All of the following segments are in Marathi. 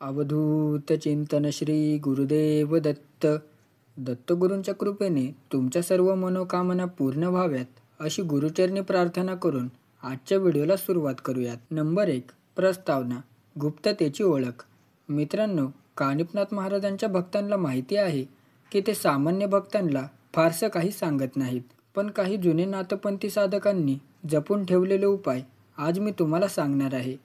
अवधूत चिंतन श्री गुरुदेव दत्त. दत्तगुरूंच्या कृपेने तुमच्या सर्व मनोकामना पूर्ण व्हाव्यात अशी गुरुचरणी प्रार्थना करून आजच्या व्हिडिओला सुरुवात करूयात. नंबर 1. प्रस्तावना. गुप्ततेची ओळख. मित्रांनो, कानिफनाथ महाराजांच्या भक्तांना माहिती आहे की ते सामान्य भक्तांना फारसं काही सांगत नाहीत, पण काही जुने नाथपंथी साधकांनी जपून ठेवलेले उपाय आज मी तुम्हाला सांगणार आहे.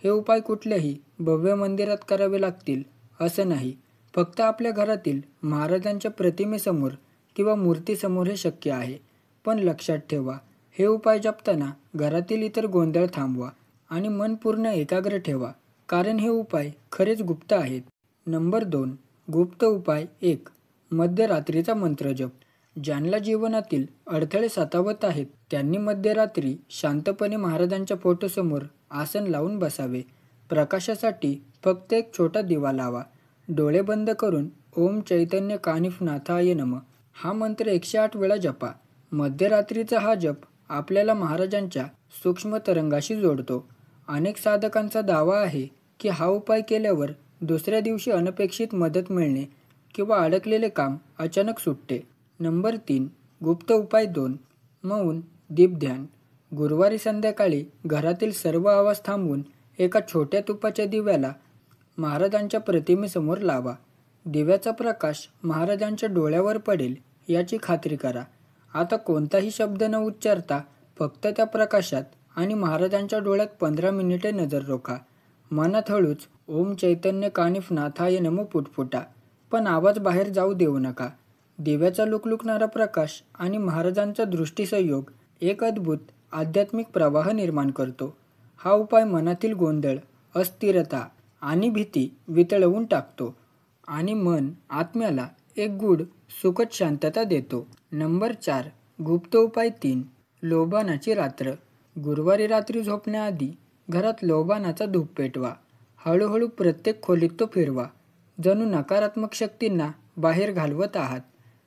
हे उपाय कुठल्याही भव्य मंदिरात करावे लागतील असं नाही, फक्त आपल्या घरातील महाराजांच्या प्रतिमेसमोर किंवा मूर्तीसमोर हे शक्य आहे. पण लक्षात ठेवा, हे उपाय जपताना घरातील इतर गोंधळ थांबवा आणि मन पूर्ण एकाग्र ठेवा, कारण हे उपाय खरेच गुप्त आहेत. नंबर 2. गुप्त उपाय 1. मध्यरात्रीचा मंत्रजप. ज्यांना जीवनातील अडथळे सतावत आहेत त्यांनी मध्यरात्री शांतपणे महाराजांच्या फोटोसमोर आसन लावून बसावे. प्रकाशासाठी फक्त एक छोटा दिवा लावा. डोळे बंद करून ओम चैतन्य कानिफनाथाय नमः हा मंत्र 108 वेळा जपा. मध्यरात्रीचा हा जप आपल्याला महाराजांच्या सूक्ष्म तरंगाशी जोडतो. अनेक साधकांचा दावा आहे की हा उपाय केल्यावर दुसऱ्या दिवशी अनपेक्षित मदत मिळणे किंवा अडकलेले काम अचानक सुटते. नंबर 3. गुप्त उपाय 2. मौन दीपध्यान. गुरुवारी संध्याकाळी घरातील सर्व आवाज थांबवून एका छोट्या तुपाच्या दिव्याला महाराजांच्या प्रतिमेसमोर लावा. दिव्याचा प्रकाश महाराजांच्या डोळ्यावर पडेल याची खात्री करा. आता कोणताही शब्द न उच्चारता फक्त त्या प्रकाशात आणि महाराजांच्या डोळ्यात 15 मिनिटे नजर रोखा. मनात हळूच ओम चैतन्य कानिफनाथाय नमः पुटपुटा, पण आवाज बाहेर जाऊ देऊ नका. दिव्याचा लुकलुकणारा प्रकाश आणि महाराजांचा दृष्टीसंयोग एक अद्भुत आध्यात्मिक प्रवाह निर्माण करतो. हा उपाय मनातील गोंधळ, अस्थिरता आणि भीती वितळवून टाकतो आणि मन आत्म्याला एक गूढ सुखद शांतता देतो. नंबर 4. गुप्त उपाय 3. लोबानाची रात्र. गुरुवारी रात्री झोपण्याआधी घरात लोबानाचा धूप पेटवा. हळूहळू प्रत्येक खोलीत तो फिरवा, जणू नकारात्मक शक्तींना बाहेर घालवत आहात.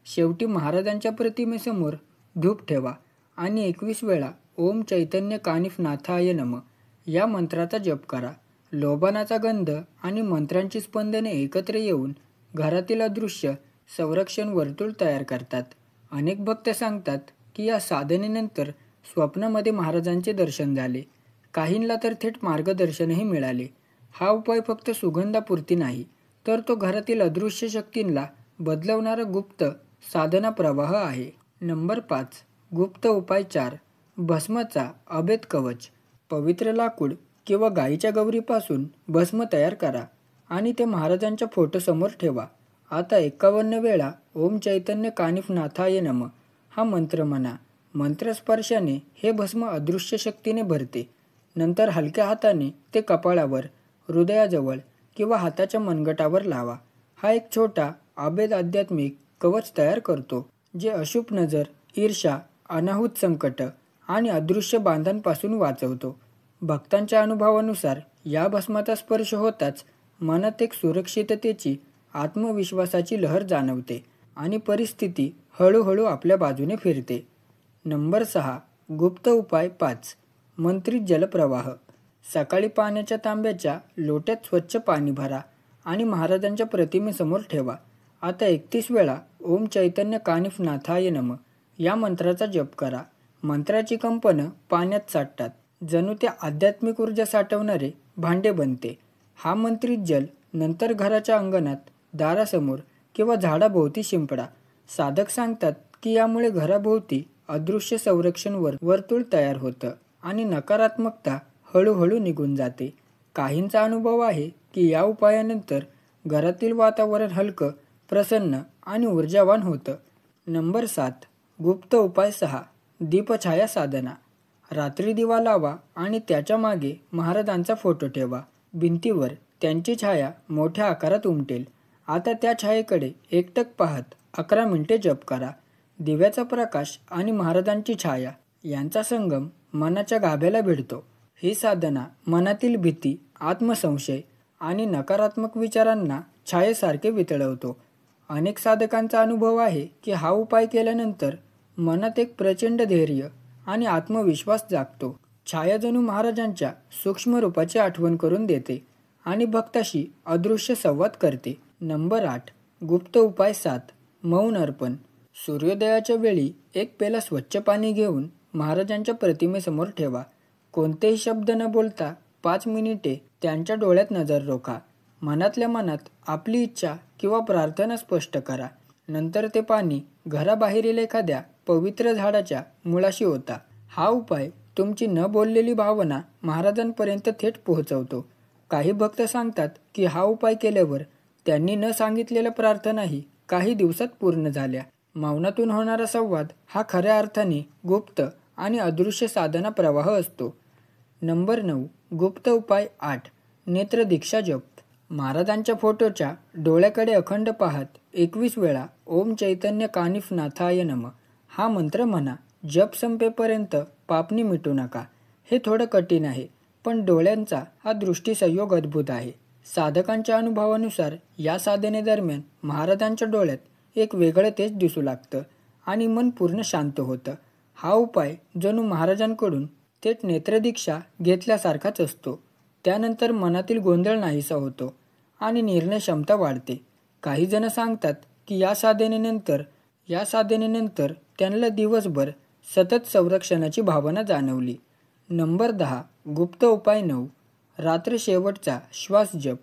शेवटी महाराजांच्या प्रतिमेसमोर धूप ठेवा आणि 21 वेळा ओम चैतन्य कानिफनाथाय नमः या मंत्राचा जप करा. लोबानाचा गंध आणि मंत्रांची स्पंदने एकत्र येऊन घरातील अदृश्य संरक्षण वर्तुळ तयार करतात. अनेक भक्त सांगतात की या साधनेनंतर स्वप्नामध्ये महाराजांचे दर्शन झाले, काहींना तर थेट मार्गदर्शनही मिळाले. हा उपाय फक्त सुगंधापुरती नाही, तर तो घरातील अदृश्य शक्तींना बदलवणारा गुप्त साधना प्रवाह आहे. नंबर 5. गुप्त उपाय 4. भस्माचा अभेद कवच. पवित्र लाकूड किंवा गाईच्या गौरीपासून भस्म तयार करा आणि ते महाराजांच्या फोटोसमोर ठेवा. आता 51 वेळा ओम चैतन्य कानिफनाथाय नमः हा मंत्र म्हणा. मंत्रस्पर्शाने हे भस्म अदृश्य शक्तीने भरते. नंतर हलक्या हाताने ते कपाळावर, हृदयाजवळ किंवा हाताच्या मनगटावर लावा. हा एक छोटा अभेद आध्यात्मिक कवच तयार करतो, जे अशुभ नजर, ईर्ष्या, अनाहूत संकट आणि अदृश्य बांधांपासून वाचवतो. भक्तांच्या अनुभवानुसार या भस्माचा स्पर्श होताच मनात एक सुरक्षिततेची, आत्मविश्वासाची लहर जाणवते आणि परिस्थिती हळूहळू आपल्या बाजूने फिरते. नंबर 6. गुप्त उपाय 5. मंत्रित जलप्रवाह. सकाळी पाण्याच्या तांब्याच्या लोट्यात स्वच्छ पाणी भरा आणि महाराजांच्या प्रतिमेसमोर ठेवा. आता 31 वेळा ओम चैतन्य कानिफनाथाय नमः या मंत्राचा जप करा. मंत्राची कंपनं पाण्यात साठतात, जणू ते आध्यात्मिक ऊर्जा साठवणारे भांडे बनते. हा मंत्रित जल नंतर घराच्या अंगणात, दारासमोर किंवा झाडाभोवती शिंपडा. साधक सांगतात की यामुळे घराभोवती अदृश्य संरक्षण वर्तुळ तयार होतं आणि नकारात्मकता हळूहळू निघून जाते. काहींचा अनुभव आहे की या उपायानंतर घरातील वातावरण हलकं, प्रसन्न आणि ऊर्जावान होतं. नंबर 7. गुप्त उपाय 6. दीपछाया साधना. रात्री दिवा लावा आणि त्याच्या मागे महाराजांचा फोटो ठेवा. भिंतीवर त्यांची छाया मोठ्या आकारात उमटेल. आता त्या छायेकडे एकटक पाहत 11 मिनिटे जप करा. दिव्याचा प्रकाश आणि महाराजांची छाया यांचा संगम मनाच्या गाभ्याला भिडतो. ही साधना मनातील भीती, आत्मसंशय आणि नकारात्मक विचारांना छायेसारखे वितळवतो. अनेक साधकांचा अनुभव आहे की हा उपाय केल्यानंतर मनात एक प्रचंड धैर्य आणि आत्मविश्वास जागतो. छाया जणू महाराजांच्या सूक्ष्म रूपाची आठवण करून देते आणि भक्ताशी अदृश्य संवाद करते. नंबर 8. गुप्त उपाय 7. मौन अर्पण. सूर्योदयाच्या वेळी एक पेला स्वच्छ पाणी घेऊन महाराजांच्या प्रतिमेसमोर ठेवा. कोणतेही शब्द न बोलता 5 मिनिटे त्यांच्या डोळ्यात नजर रोखा. मनातल्या मनात आपली इच्छा किंवा प्रार्थना स्पष्ट करा. नंतर ते पाणी घराबाहेरील एखाद्या पवित्र झाडाच्या मुळाशी ओता. हा उपाय तुमची न बोललेली भावना महाराजांपर्यंत थेट पोहोचवतो. काही भक्त सांगतात की हा उपाय केल्यावर त्यांनी न सांगितलेल्या प्रार्थनाही काही दिवसात पूर्ण झाल्या. मौनातून होणारा संवाद हा खऱ्या अर्थाने गुप्त आणि अदृश्य साधना प्रवाह असतो. नंबर 9. गुप्त उपाय 8. नेत्रदीक्षा जप. महाराजांच्या फोटोच्या डोळ्याकडे अखंड पाहत 21 वेळा ओम चैतन्य कानिफ नाथाय नमः हा मंत्र म्हणा. जप संपेपर्यंत पापणी मिटू नका. हे थोडं कठीण आहे, पण डोळ्यांचा हा दृष्टीसंयोग अद्भुत आहे. साधकांच्या अनुभवानुसार या साधनेदरम्यान महाराजांच्या डोळ्यात एक वेगळं तेज दिसू लागतं आणि मन पूर्ण शांत होतं. हा उपाय जणू महाराजांकडून थेट नेत्रदीक्षा घेतल्यासारखाच असतो. त्यानंतर मनातील गोंधळ नाहीसा होतो आणि निर्णय क्षमता वाढते. काही जण सांगतात की या साधनेनंतर त्यांना दिवसभर सतत संरक्षणाची भावना जाणवली. नंबर 10. गुप्त उपाय 9. रात्र शेवटचा श्वास जप.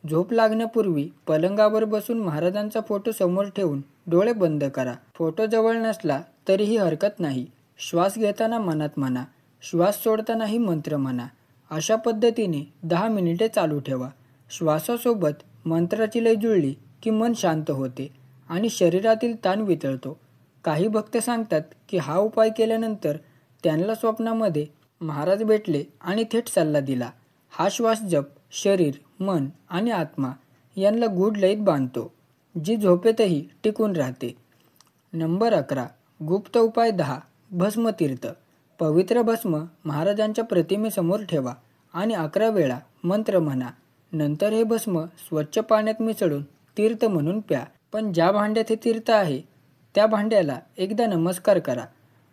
झोप लागण्यापूर्वी पलंगावर बसून महाराजांचा फोटो समोर ठेवून डोळे बंद करा. फोटो जवळ नसला तरीही हरकत नाही. श्वास घेताना मनात म्हणा, श्वास सोडतानाही मंत्र म्हणा. अशा पद्धतीने 10 मिनिटे चालू ठेवा. श्वासासोबत मंत्राची लय जुळली की मन शांत होते आणि शरीरातील ताण वितळतो. काही भक्त सांगतात की हा उपाय केल्यानंतर त्यांना स्वप्नामध्ये महाराज भेटले आणि थेट सल्ला दिला. हा श्वास जप शरीर, मन आणि आत्मा यांना गूढ लयीत बांधतो, जी झोपेतही टिकून राहते. नंबर 11. गुप्त उपाय 10. भस्मतीर्थ. पवित्र भस्म महाराजांच्या प्रतिमेसमोर ठेवा आणि 11 वेळा मंत्र म्हणा. नंतर हे भस्म स्वच्छ पाण्यात मिसळून तीर्थ म्हणून प्या. पण ज्या भांड्यात हे तीर्थ आहे त्या भांड्याला एकदा नमस्कार करा.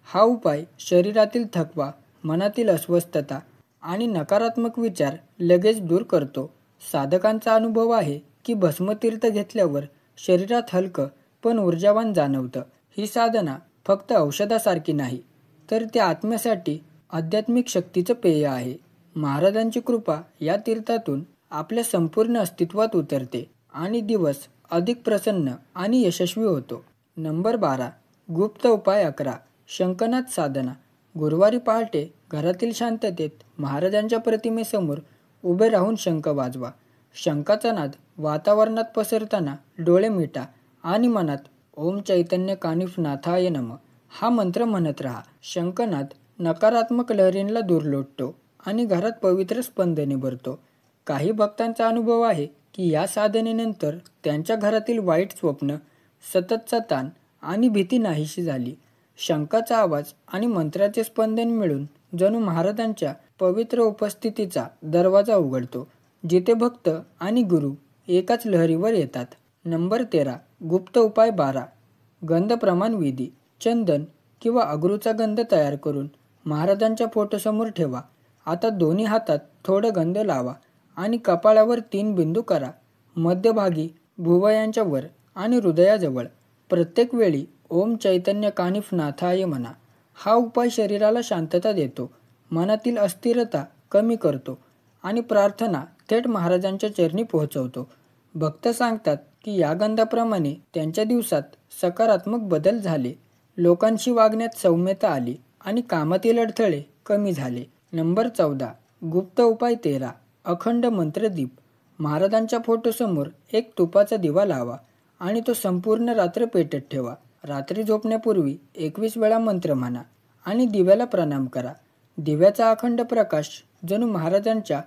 हा उपाय शरीरातील थकवा, मनातील अस्वस्थता आणि नकारात्मक विचार लगेच दूर करतो. साधकांचा अनुभव आहे की भस्मतीर्थ घेतल्यावर शरीरात हलकं पण ऊर्जावान जाणवतं. ही साधना फक्त औषधासारखी नाही, तर त्या आत्म्यासाठी आध्यात्मिक शक्तीचं पेय आहे. महाराजांची कृपा या तीर्थातून आपल्या संपूर्ण अस्तित्वात उतरते आणि दिवस अधिक प्रसन्न आणि यशस्वी होतो. नंबर 12. गुप्त उपाय 11. शंखनाद साधना. गुरुवारी पहाटे घरातील शांततेत महाराजांच्या प्रतिमेसमोर उभे राहून शंख वाजवा. शंखाचा नाद वातावरणात पसरताना डोळे मिटा आणि मनात ओम चैतन्य कानिफ नाथाय नमः हा मंत्र म्हणत राहा. शंखनाद नकारात्मक लहरींना दूर लोटतो आणि घरात पवित्र स्पंदने भरतो. काही भक्तांचा अनुभव आहे की या साधनेनंतर त्यांच्या घरातील वाईट स्वप्न, सततचा ताण आणि भीती नाहीशी झाली. शंखाचा आवाज आणि मंत्राचे स्पंदन मिळून जणू महाराजांच्या पवित्र उपस्थितीचा दरवाजा उघडतो, जिथे भक्त आणि गुरु एकाच लहरीवर येतात. नंबर 13. गुप्त उपाय 12. गंध प्रमाण विधी. चंदन किंवा अगरूचा गंध तयार करून महाराजांच्या फोटोसमोर ठेवा. आता दोन्ही हातात थोडं गंध लावा आणि कपाळावर 3 बिंदू करा. मध्यभागी भुवयांच्या वर आणि हृदयाजवळ. प्रत्येक वेळी ओम चैतन्य कानिफ नाथाय म्हणा. हा उपाय शरीराला शांतता देतो, मनातील अस्थिरता कमी करतो आणि प्रार्थना थेट महाराजांच्या चरणी पोहोचवतो. भक्त सांगतात की या गंधाप्रमाणे त्यांच्या दिवसात सकारात्मक बदल झाले, लोकांशी वागण्यात सौम्यता आली आणि कामातील अडथळे कमी झाले. नंबर 14. गुप्त उपाय 13. अखंड मंत्रदीप. महाराजांच्या फोटोसमोर एक तुपाचा दिवा लावा आणि तो संपूर्ण रात्र पेटत ठेवा. रात्री झोपण्यापूर्वी 21 वेळा मंत्र म्हणा आणि दिव्याला प्रणाम करा. दिव्याचा अखंड प्रकाश जणू महाराजांच्या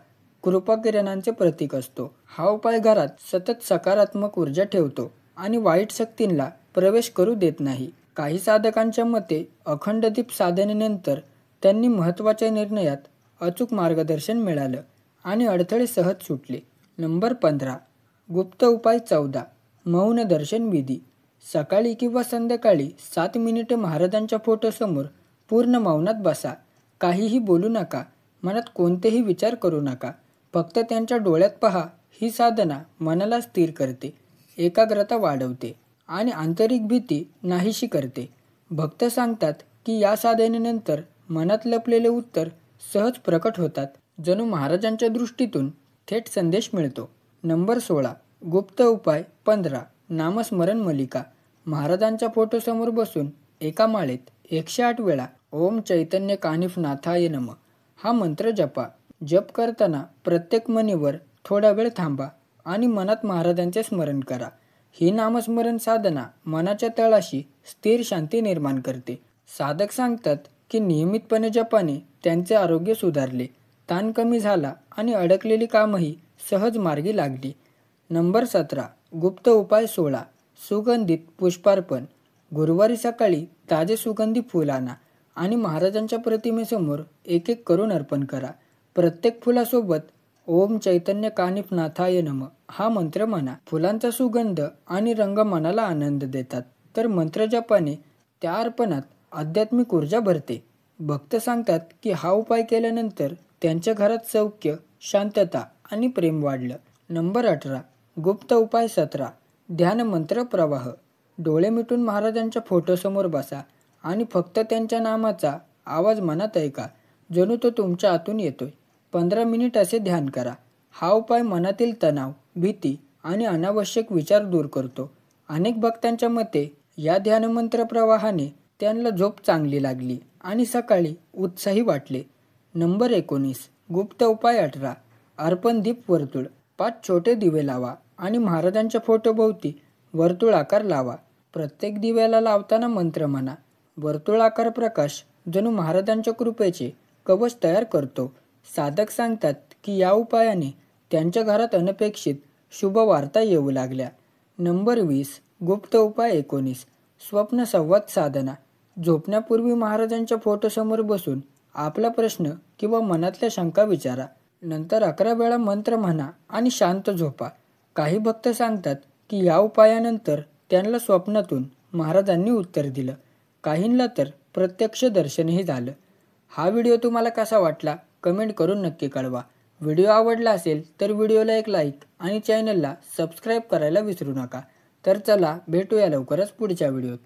कृपाकिरणांचे प्रतीक असतो. हा उपाय घरात सतत सकारात्मक ऊर्जा ठेवतो आणि वाईट शक्तींना प्रवेश करू देत नाही. काही साधकांच्या मते अखंड दीप साधनेनंतर त्यांनी महत्त्वाच्या निर्णयात अचूक मार्गदर्शन मिळालं आणि अडथळे सहज सुटले. नंबर 15. गुप्त उपाय 14. मौन दर्शन विधी. सकाळी किंवा संध्याकाळी 7 मिनिटे महाराजांच्या फोटोसमोर पूर्ण मौनात बसा. काहीही बोलू नका, मनात कोणतेही विचार करू नका. फक्त त्यांच्या डोळ्यात पहा. ही साधना मनाला स्थिर करते, एकाग्रता वाढवते आणि आंतरिक भीती नाहीशी करते. भक्त सांगतात की या साधनेनंतर मनात लपलेले उत्तर सहज प्रकट होतात. जणू महाराजांच्या दृष्टीतून थेट संदेश मिळतो. नंबर 16. गुप्त उपाय 15. नामस्मरण मलिका. महाराजांच्या फोटोसमोर बसून एका माळेत 108 वेळा ओम चैतन्य कानिफनाथाय नमः हा मंत्र जपा. जप करताना प्रत्येक म्हणीवर थोडा वेळ थांबा आणि मनात महाराजांचे स्मरण करा. ही नामस्मरण साधना मनाच्या तळाशी स्थिर शांती निर्माण करते. साधक सांगतात की नियमितपणे जपाने त्यांचे आरोग्य सुधारले, ताण कमी झाला आणि अडकलेली कामही सहज मार्गी लागली. नंबर 17. गुप्त उपाय 16. सुगंधित पुष्पार्पण. गुरुवारी सकाळी ताजे सुगंधी फूल आणा आणि महाराजांच्या प्रतिमेसमोर एक एक करून अर्पण करा. प्रत्येक फुलासोबत ओम चैतन्य कानिफनाथाय नमः हा मंत्र म्हणा. फुलांचा सुगंध आणि रंग मनाला आनंद देतात, तर मंत्रजपाने त्या अर्पणात आध्यात्मिक ऊर्जा भरते. भक्त सांगतात की हा उपाय केल्यानंतर त्यांच्या घरात सौख्य, शांतता आणि प्रेम वाढलं. नंबर 18. गुप्त उपाय 17. ध्यान मंत्र प्रवाह. डोळे मिटून महाराजांच्या फोटोसमोर बसा आणि फक्त त्यांच्या नामाचा आवाज मनात ऐका, जणू तो तुमच्या आतून येतोय. 15 मिनिट असे ध्यान करा. हा उपाय मनातील तणाव, भीती आणि अनावश्यक विचार दूर करतो. अनेक भक्तांच्या मते या ध्यानमंत्र प्रवाहाने त्यांना झोप चांगली लागली आणि सकाळी उत्साही वाटले. नंबर 19. गुप्त उपाय 18. अर्पण दीप वर्तुळ. 5 छोटे दिवे लावा आणि महाराजांच्या फोटोभोवती वर्तुळाकार लावा. प्रत्येक दिव्याला लावताना मंत्र म्हणा. वर्तुळाकार प्रकाश जणू महाराजांच्या कृपेचे कवच तयार करतो. साधक सांगतात की या उपायाने त्यांच्या घरात अनपेक्षित शुभ वार्ता येऊ लागल्या. नंबर 20. गुप्त उपाय 19. स्वप्न संवाद साधना. झोपण्यापूर्वी महाराजांच्या फोटोसमोर बसून आपला प्रश्न किंवा मनातल्या शंका विचारा. नंतर 11 वेळा मंत्र म्हणा आणि शांत झोपा. काही भक्त सांगतात की या उपायानंतर त्यांना स्वप्नातून महाराजांनी उत्तर दिलं. काहींना तर प्रत्यक्ष दर्शनही झालं. हा व्हिडिओ तुम्हाला कसा वाटला कमेंट करून नक्की कळवा. व्हिडिओ आवडला असेल तर व्हिडिओला एक लाईक आणि चॅनलला सबस्क्राईब करायला विसरू नका. तर चला भेटूया लवकरच पुढच्या व्हिडिओत.